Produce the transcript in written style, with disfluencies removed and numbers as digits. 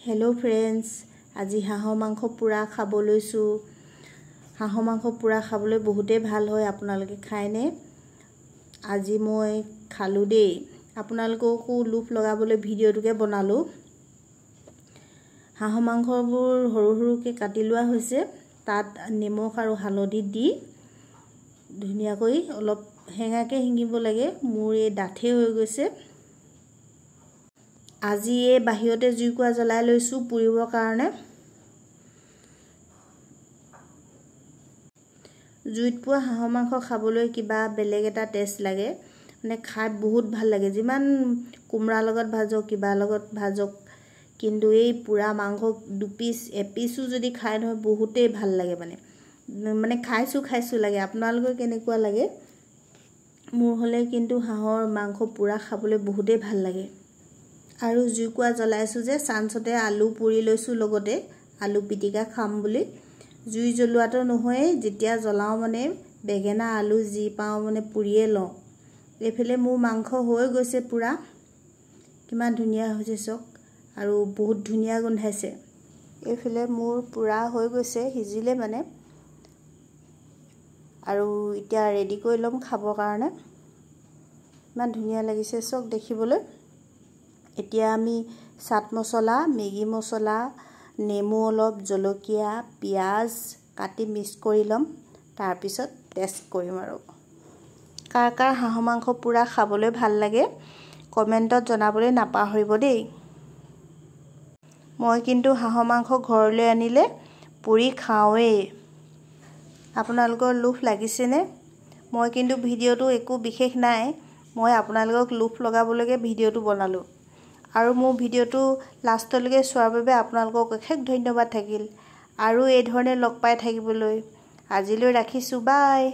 hello friends আজি হাঁহৰ মাংস পুৰা খাব লৈছো হাঁহৰ মাংস পুৰা খাবলৈ বহুতেই ভাল হয় আপোনালোকে খায়নে আজি মই খালো দেই আপোনালোককো লুপ লগাবলৈ ভিডিওটোকে বনালো হাঁহৰ মাংসবোৰ সৰু সৰুকে কাটি লোৱা হৈছে তাত নিমখ আৰু হালধি দি ধুনিয়াকৈ অলপ হেঙাকে হিঙিব লাগে মোৰ এই ডাঠে হৈ গৈছে আজি এই বাহিৰতে জুইকুৰা জ্বলাই লৈছো পুৰিবৰ কাৰণে জুইত পোৱা হাঁহৰ মাংস খাবলৈ কিবা বেলেগ এটা টেষ্ট লাগে মানে খাই বহুত ভাল লাগে যিমান কুমৰা লগত ভাজক কিবা লগত ভাজক কিন্তু এই পুৰা মাংস দুপিস এপিসও যদি খাই নহয় বহুতেই ভাল লাগে মানে খাইছো লাগে আপোনালোকৰ কেনেকুৱা লাগে মোৰ হলে কিন্তু হাঁহৰ মাংস পুৰা খাবলৈ বহুতেই ভাল লাগে আৰু জুইকুৰা জ্বলাইছো যে চানসতে আলু পুৰি লৈছো লগতে আলু পিটিকা খাম বুলি জুই জ্বলোৱাটো নহয় যেতিয়া জ্বলাও মানে বেগেনা আলু জি পাও মানে পুৰিয়ে লওঁ এফালে মোৰ মাংস হৈ গৈছে পুৰা কিমান ধুনিয়া হৈছে চক আৰু বহুত ধুনিয়া গন্ধাইছে এফালে মোৰ পুৰা হৈ গৈছে হিজিলে মানে আৰু এতিয়া ৰেডি কৰি লম খাবৰ কাৰণে ইমান ধুনিয়া লাগিছে চক দেখিবলৈ এতিয়া আমি চাট মছলা মেগি মছলা নেমু অলপ জলকীয়া পিয়াজ কাটি মিক্স কৰি লম তাৰ পিছত টেষ্ট কৰিম আৰু কাৰ হাঁহৰ মাংস পুৰা খাবলৈ ভাল লাগে কমেন্টত জনাবলৈ নাপাহৰিব দেই মই কিন্তু হাঁহৰ মাংস ঘৰলৈ আনিলে পুৰি খাওৱে আপোনালোকৰ লুফ লাগিছেনে মই কিন্তু ভিডিওটো একো বিশেষ নাই মই আপোনালোকক লুফ লগাবলৈকে ভিডিওটো বনালো আৰু মোৰ ভিডিওটো লাষ্টলৈকে চোৱাৰ বাবে আপোনালোকক অশেষ ধন্যবাদ থাকিল আৰু এই ধৰণে লগ পাই থাকিবলৈ আজিলৈ ৰাখিছো বাই